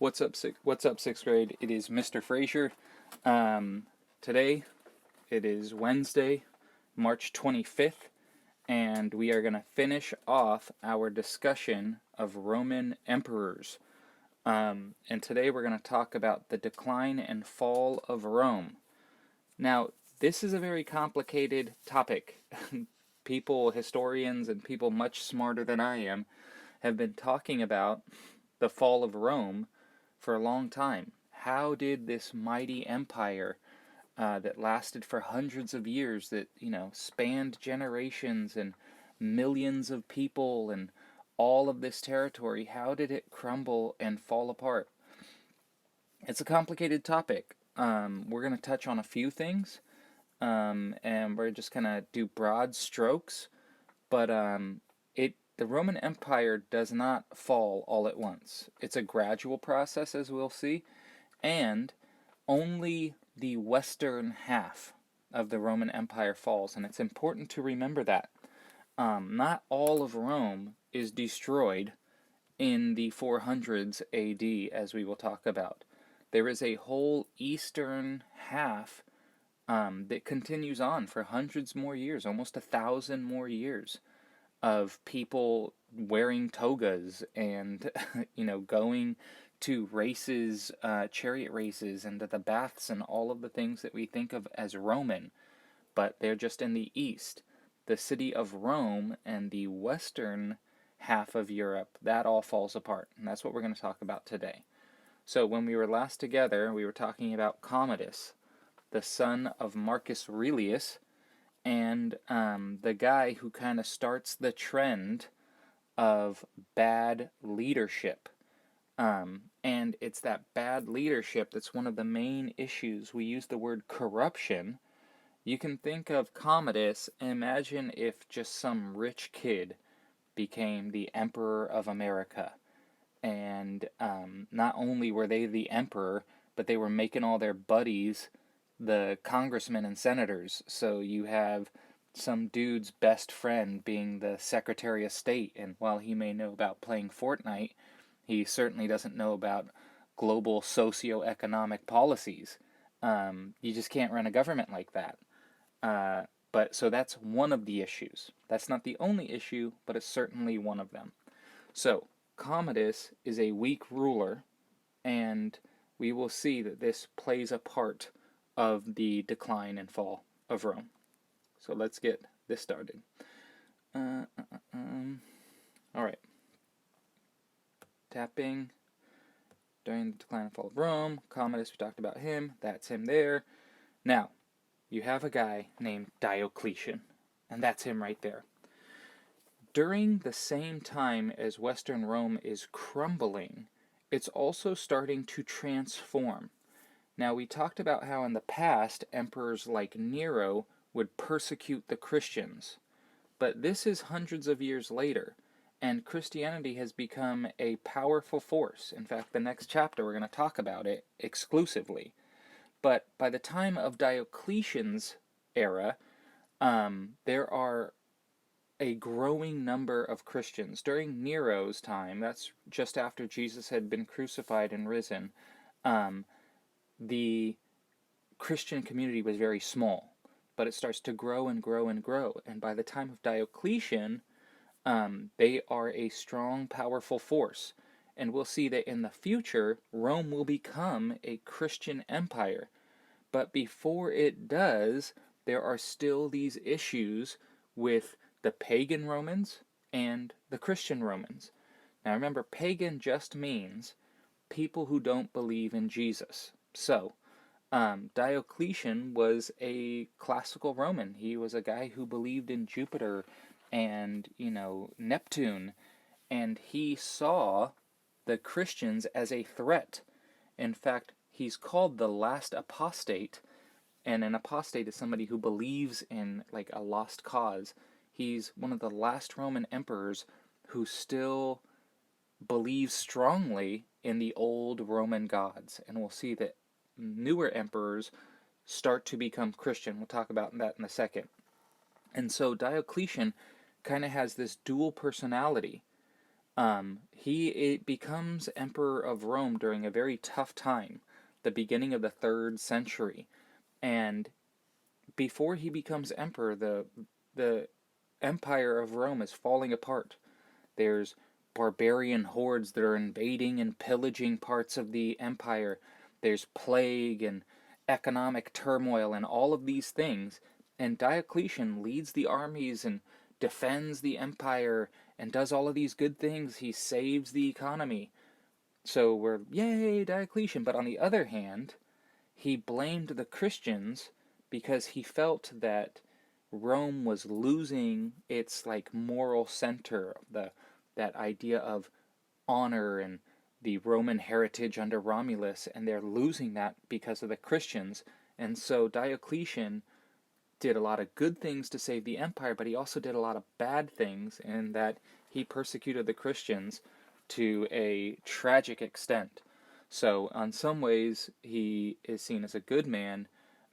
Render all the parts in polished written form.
What's up, sixth grade? It is Mr. Frazier. Today, it is Wednesday, March 25th, and we are going to finish off our discussion of Roman emperors. And today we're going to talk about the decline and fall of Rome. Now, this is a very complicated topic. People, historians, and people much smarter than I am have been talking about the fall of Rome for a long time. How did this mighty empire that lasted for hundreds of years, that spanned generations and millions of people and all of this territory, how did it crumble and fall apart? It's a complicated topic. We're going to touch on a few things, and we're just going to do broad strokes. But the Roman Empire does not fall all at once. It's a gradual process, as we'll see, and only the western half of the Roman Empire falls, and it's important to remember that. Not all of Rome is destroyed in the 400s AD, as we will talk about. There is a whole eastern half that continues on for hundreds more years, almost 1,000 more years, of people wearing togas and going to races, chariot races, and to the baths and all of the things that we think of as Roman, but they're just in the east. The city of Rome and the western half of Europe, that all falls apart, and that's what we're going to talk about today. So when we were last together, we were talking about Commodus, the son of Marcus Aurelius, and the guy who kind of starts the trend of bad leadership. And it's that bad leadership that's one of the main issues. We use the word corruption. You can think of Commodus, imagine if just some rich kid became the emperor of America. And not only were they the emperor, but they were making all their buddies the congressmen and senators. So you have some dude's best friend being the Secretary of State, and while he may know about playing Fortnite, he certainly doesn't know about global socio-economic policies. You just can't run a government like that. But so that's one of the issues. That's not the only issue, but it's certainly one of them. So Commodus is a weak ruler, and we will see that this plays a part of the decline and fall of Rome. So let's get this started. All right. Tapping. During the decline and fall of Rome, Commodus, we talked about him. That's him there. Now, you have a guy named Diocletian, and that's him right there. During the same time as Western Rome is crumbling, it's also starting to transform. Now, we talked about how in the past, emperors like Nero would persecute the Christians. But this is hundreds of years later, and Christianity has become a powerful force. In fact, the next chapter we're going to talk about it exclusively. But by the time of Diocletian's era, there are a growing number of Christians. During Nero's time, that's just after Jesus had been crucified and risen, the Christian community was very small, but it starts to grow and grow and grow. And by the time of Diocletian, they are a strong, powerful force. And we'll see that in the future, Rome will become a Christian empire. But before it does, there are still these issues with the pagan Romans and the Christian Romans. Now remember, pagan just means people who don't believe in Jesus. So, Diocletian was a classical Roman. He was a guy who believed in Jupiter and, Neptune, and he saw the Christians as a threat. In fact, he's called the last apostate, and an apostate is somebody who believes in, like, a lost cause. He's one of the last Roman emperors who still believes strongly in the old Roman gods, and we'll see that newer emperors start to become Christian. We'll talk about that in a second. And so Diocletian kind of has this dual personality. He becomes emperor of Rome during a very tough time, the beginning of the 3rd century, and before he becomes emperor, the empire of Rome is falling apart. There's barbarian hordes that are invading and pillaging parts of the empire. There's plague and economic turmoil and all of these things. And Diocletian leads the armies and defends the empire and does all of these good things. He saves the economy. So we're, yay, Diocletian. But on the other hand, he blamed the Christians because he felt that Rome was losing its like moral center, that idea of honor and the Roman heritage under Romulus, and they're losing that because of the Christians. And so Diocletian did a lot of good things to save the empire, but he also did a lot of bad things in that he persecuted the Christians to a tragic extent. So, in some ways, he is seen as a good man,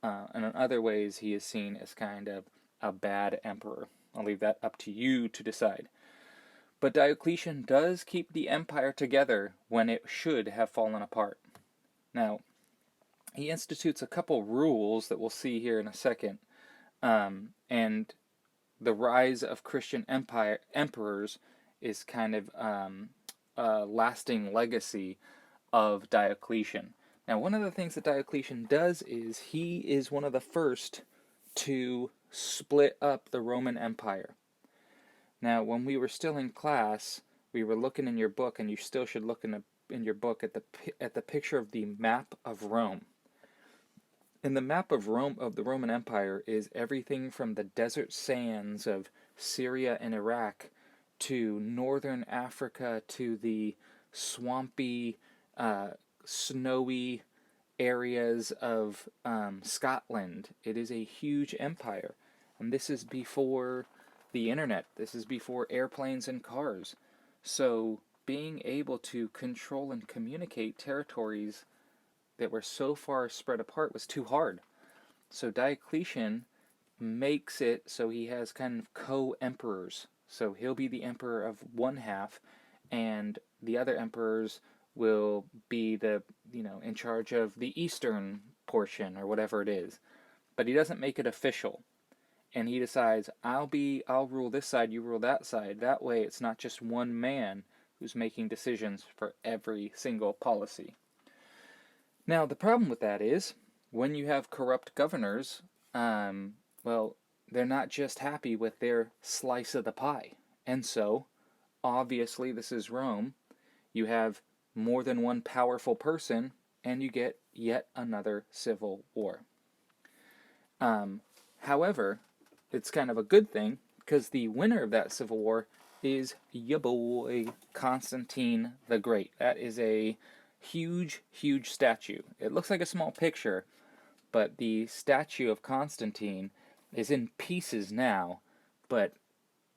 and in other ways, he is seen as kind of a bad emperor. I'll leave that up to you to decide. But Diocletian does keep the empire together when it should have fallen apart. Now, he institutes a couple rules that we'll see here in a second, and the rise of Christian emperors is kind of a lasting legacy of Diocletian. Now, one of the things that Diocletian does is he is one of the first to split up the Roman Empire. Now, when we were still in class, we were looking in your book, and you still should look in your book at the picture of the map of Rome. And the map of Rome, of the Roman Empire, is everything from the desert sands of Syria and Iraq to northern Africa to the swampy, snowy areas of Scotland. It is a huge empire, and this is before the internet. This is before airplanes and cars. So being able to control and communicate territories that were so far spread apart was too hard. So Diocletian makes it so he has kind of co-emperors. So he'll be the emperor of one half, and the other emperors will be in charge of the eastern portion or whatever it is. But he doesn't make it official. And he decides, I'll rule this side, you rule that side. That way it's not just one man who's making decisions for every single policy. Now, the problem with that is, when you have corrupt governors, they're not just happy with their slice of the pie. And so, obviously, this is Rome. You have more than one powerful person, and you get yet another civil war. However, it's kind of a good thing, because the winner of that civil war is ya boy, Constantine the Great. That is a huge, huge statue. It looks like a small picture, but the statue of Constantine is in pieces now, but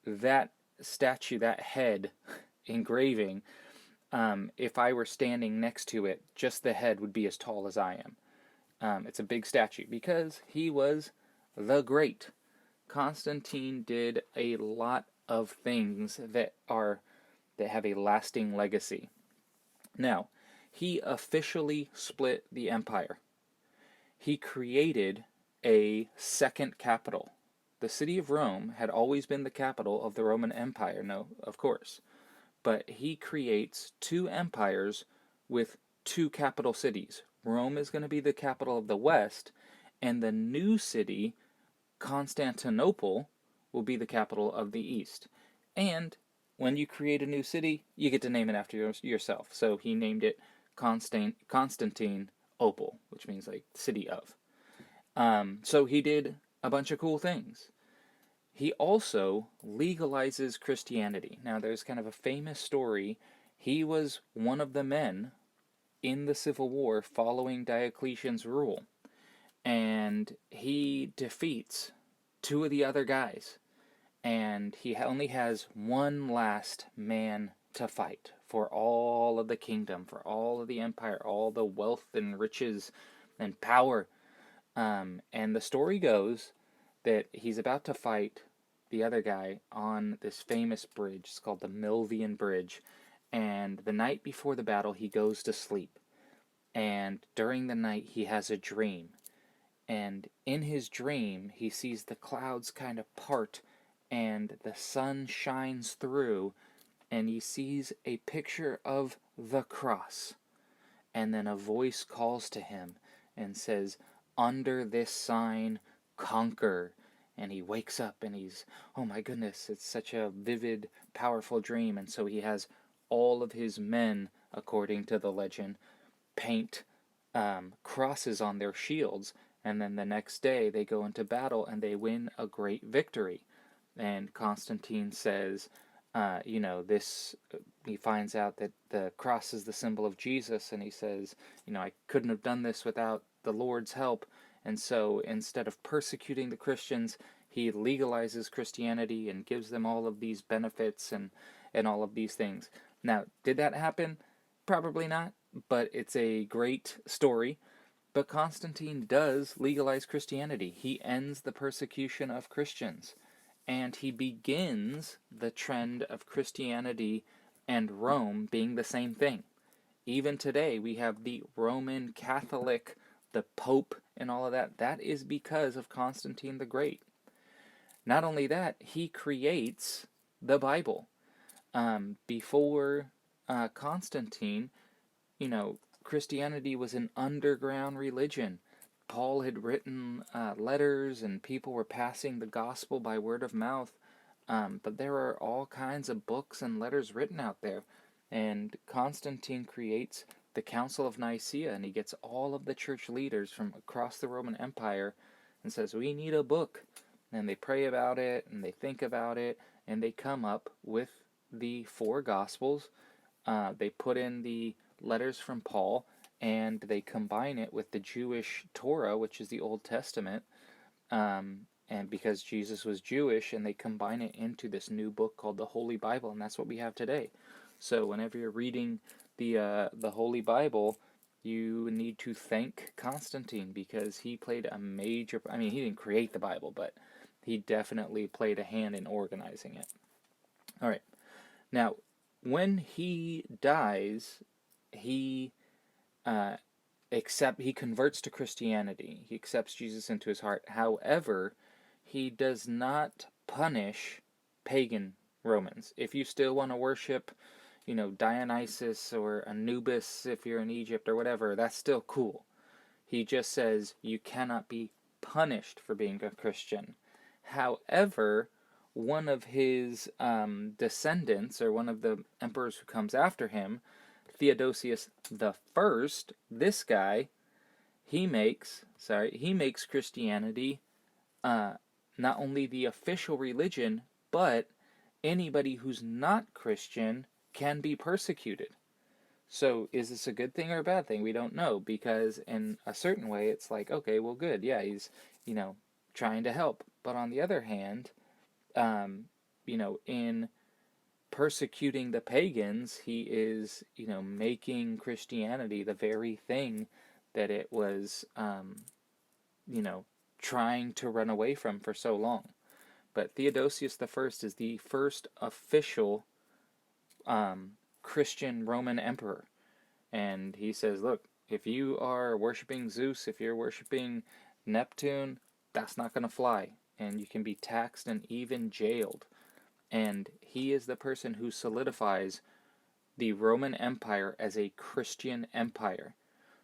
that statue, that head engraving, if I were standing next to it, just the head would be as tall as I am. It's a big statue because he was the Great. Constantine did a lot of things that have a lasting legacy. Now, he officially split the empire. He created a second capital. The city of Rome had always been the capital of the Roman Empire, no, of course. But he creates two empires with two capital cities. Rome is going to be the capital of the West, and the new city, Constantinople, will be the capital of the East. And when you create a new city, you get to name it after yourself. So he named it Constantinople, which means like city of. So he did a bunch of cool things. He also legalizes Christianity. Now, there's kind of a famous story. He was one of the men in the Civil War following Diocletian's rule, and he defeats two of the other guys, and he only has one last man to fight for all of the kingdom, for all of the empire, all the wealth and riches and power. And the story goes that he's about to fight the other guy on this famous bridge. It's called the Milvian Bridge. And the night before the battle, he goes to sleep. And during the night, he has a dream. And in his dream, he sees the clouds kind of part and the sun shines through, and he sees a picture of the cross. And then a voice calls to him and says, "Under this sign, conquer." And he wakes up and he's, oh my goodness, it's such a vivid, powerful dream. And so he has all of his men, according to the legend, paint crosses on their shields. And then the next day they go into battle and they win a great victory. And Constantine says, this, he finds out that the cross is the symbol of Jesus, and he says, I couldn't have done this without the Lord's help. And so instead of persecuting the Christians, he legalizes Christianity and gives them all of these benefits and all of these things. Now, did that happen? Probably not, but it's a great story. But Constantine does legalize Christianity. He ends the persecution of Christians, and he begins the trend of Christianity and Rome being the same thing. Even today, we have the Roman Catholic, the Pope, and all of that. That is because of Constantine the Great. Not only that, he creates the Bible. Before Constantine, Christianity was an underground religion. Paul had written letters, and people were passing the gospel by word of mouth. But there are all kinds of books and letters written out there. And Constantine creates the Council of Nicaea, and he gets all of the church leaders from across the Roman Empire and says, we need a book. And they pray about it, and they think about it, and they come up with the 4 Gospels. They put in the letters from Paul, and they combine it with the Jewish Torah, which is the Old Testament, and because Jesus was Jewish, and they combine it into this new book called the Holy Bible, and that's what we have today. So whenever you're reading the Holy Bible, you need to thank Constantine, because he played a major, he didn't create the Bible, but he definitely played a hand in organizing it. All right. Now, when he dies, he he converts to Christianity. He accepts Jesus into his heart. However, he does not punish pagan Romans. If you still want to worship, Dionysus or Anubis if you're in Egypt or whatever, that's still cool. He just says you cannot be punished for being a Christian. However, one of his descendants, or one of the emperors who comes after him, Theodosius the First, this guy, he makes Christianity not only the official religion, but anybody who's not Christian can be persecuted. So is this a good thing or a bad thing? We don't know, because in a certain way it's like, okay, well, good, yeah, he's trying to help. But on the other hand, in persecuting the pagans, he is, making Christianity the very thing that it was, trying to run away from for so long. But Theodosius the First is the first official Christian Roman emperor. And he says, look, if you are worshiping Zeus, if you're worshiping Neptune, that's not going to fly. And you can be taxed and even jailed. And he is the person who solidifies the Roman Empire as a Christian empire.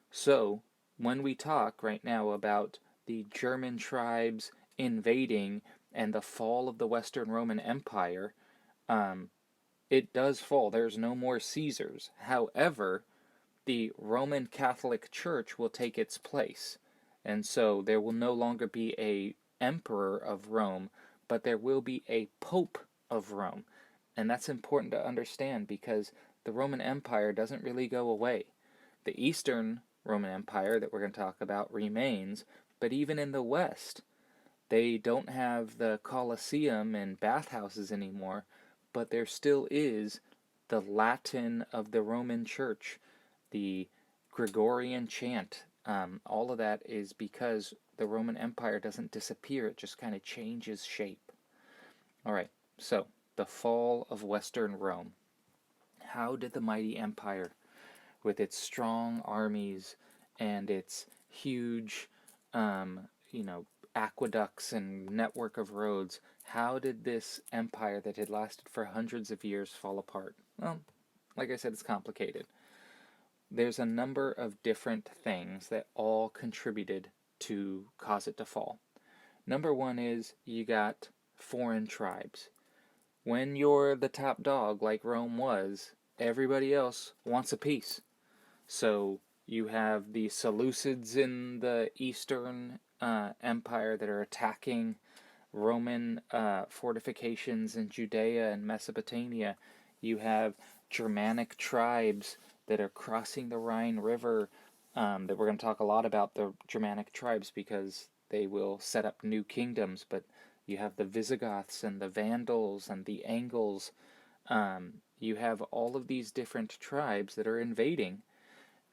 So, when we talk right now about the German tribes invading and the fall of the Western Roman Empire, it does fall. There's no more Caesars. However, the Roman Catholic Church will take its place. And so there will no longer be a emperor of Rome, but there will be a pope of Rome. And that's important to understand, because the Roman Empire doesn't really go away. The Eastern Roman Empire that we're going to talk about remains, but even in the West, they don't have the Colosseum and bathhouses anymore, but there still is the Latin of the Roman Church, the Gregorian chant. All of that is because the Roman Empire doesn't disappear, it just kind of changes shape. All right, so the fall of Western Rome. How did the mighty empire, with its strong armies and its huge, you know, aqueducts and network of roads, how did this empire that had lasted for hundreds of years fall apart? Well, like I said, it's complicated. There's a number of different things that all contributed to cause it to fall. Number one is you got foreign tribes. When you're the top dog, like Rome was, everybody else wants a piece. So you have the Seleucids in the Eastern Empire that are attacking Roman fortifications in Judea and Mesopotamia. You have Germanic tribes that are crossing the Rhine River. That we're going to talk a lot about the Germanic tribes because they will set up new kingdoms. But you have the Visigoths and the Vandals and the Angles. You have all of these different tribes that are invading,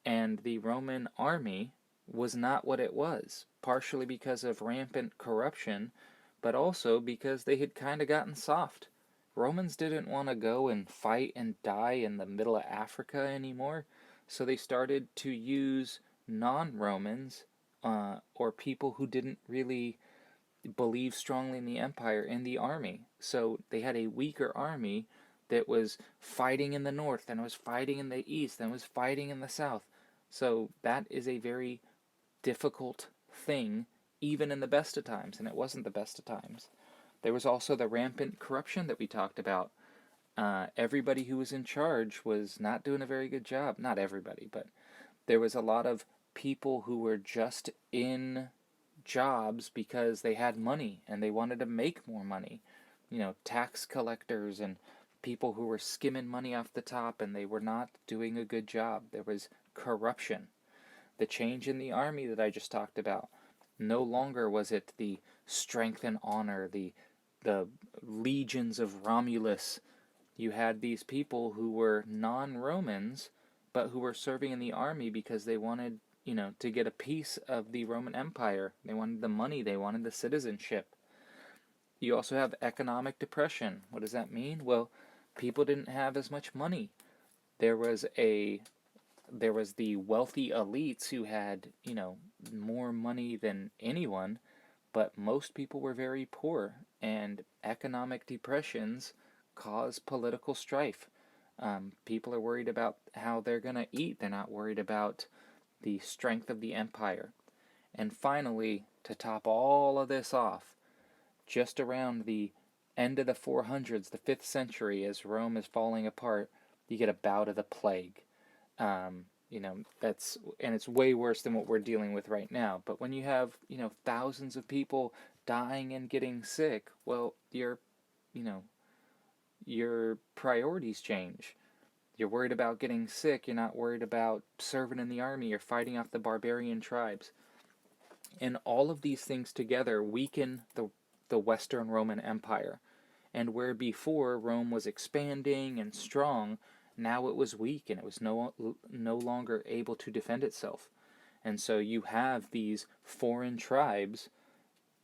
and the Roman army was not what it was, partially because of rampant corruption, but also because they had kind of gotten soft. Romans didn't want to go and fight and die in the middle of Africa anymore, so they started to use non Romans or people who didn't really believe strongly in the empire in the army. So they had a weaker army that was fighting in the north, and was fighting in the east, and was fighting in the south. So that is a very difficult thing, even in the best of times, and it wasn't the best of times. There was also the rampant corruption that we talked about. Everybody who was in charge was not doing a very good job. Not everybody, but there was a lot of people who were just in jobs because they had money and they wanted to make more money. You know, tax collectors and people who were skimming money off the top, and they were not doing a good job. There was corruption. The change in the army that I just talked about. No longer was it the strength and honor, the legions of Romulus. You had these people who were non-Romans, but who were serving in the army because they wanted, to get a piece of the Roman Empire. They wanted the money, they wanted the citizenship. You also have economic depression. What does that mean? Well, people didn't have as much money. There was the wealthy elites who had, more money than anyone, but most people were very poor, and economic depressions cause political strife. People are worried about how they're going to eat. They're not worried about the strength of the empire. And finally, to top all of this off, just around the end of the 400s, the 5th century, as Rome is falling apart, you get a bout of the plague. And it's way worse than what we're dealing with right now. But when you have, thousands of people dying and getting sick, well, your priorities change. You're worried about getting sick. You're not worried about serving in the army. You're fighting off the barbarian tribes. And all of these things together weaken the Western Roman Empire. And where before Rome was expanding and strong, now it was weak and it was no longer able to defend itself. And so you have these foreign tribes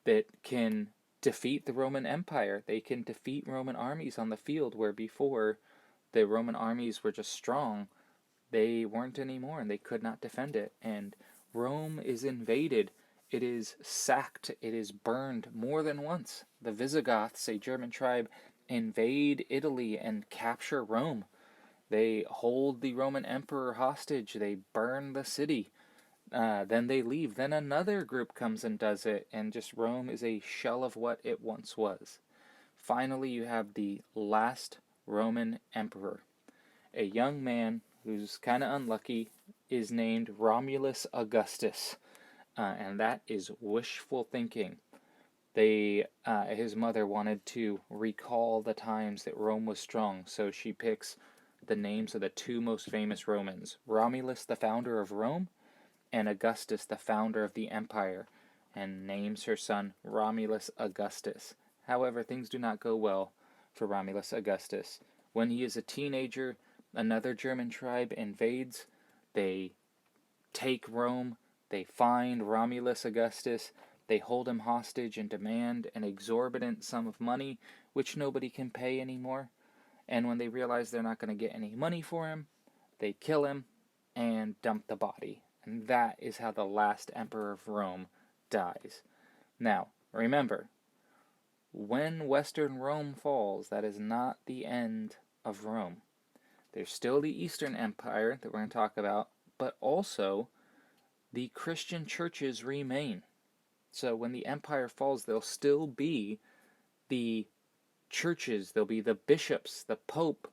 that can defeat the Roman Empire. They can defeat Roman armies on the field, where before the Roman armies were just strong. They weren't anymore, and they could not defend it. And Rome is invaded. It is sacked. It is burned more than once. The Visigoths, a German tribe, invade Italy and capture Rome. They hold the Roman emperor hostage. They burn the city. Then they leave. Then another group comes and does it, and just Rome is a shell of what it once was. Finally, you have the last Roman emperor. A young man who's kind of unlucky is named Romulus Augustus, and that is wishful thinking. His mother wanted to recall the times that Rome was strong, so she picks the names of the two most famous Romans, Romulus, the founder of Rome, and Augustus, the founder of the empire, and names her son Romulus Augustus. However, things do not go well for Romulus Augustus. When he is a teenager, another German tribe invades. They take Rome. They find Romulus Augustus. They hold him hostage and demand an exorbitant sum of money, which nobody can pay anymore. And when they realize they're not going to get any money for him, they kill him and dump the body. And that is how the last emperor of Rome dies. Now, remember, when Western Rome falls, that is not the end of Rome. There's still the Eastern Empire that we're going to talk about, but also the Christian churches remain. So when the empire falls, there'll still be the churches, there'll be the bishops, the pope,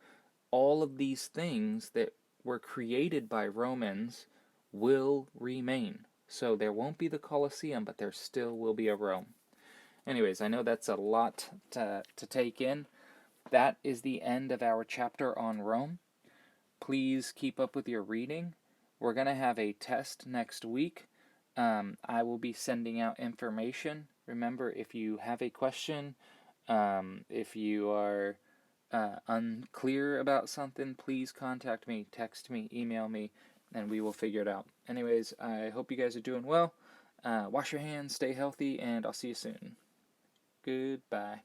all of these things that were created by Romans will remain. So there won't be the Colosseum, but there still will be a Rome. Anyways, I know that's a lot to take in. That is the end of our chapter on Rome. Please keep up with your reading. We're going to have a test next week. I will be sending out information. Remember, if you have a question, if you are unclear about something, please contact me, text me, email me, and we will figure it out. Anyways, I hope you guys are doing well. Wash your hands, stay healthy, and I'll see you soon. Goodbye.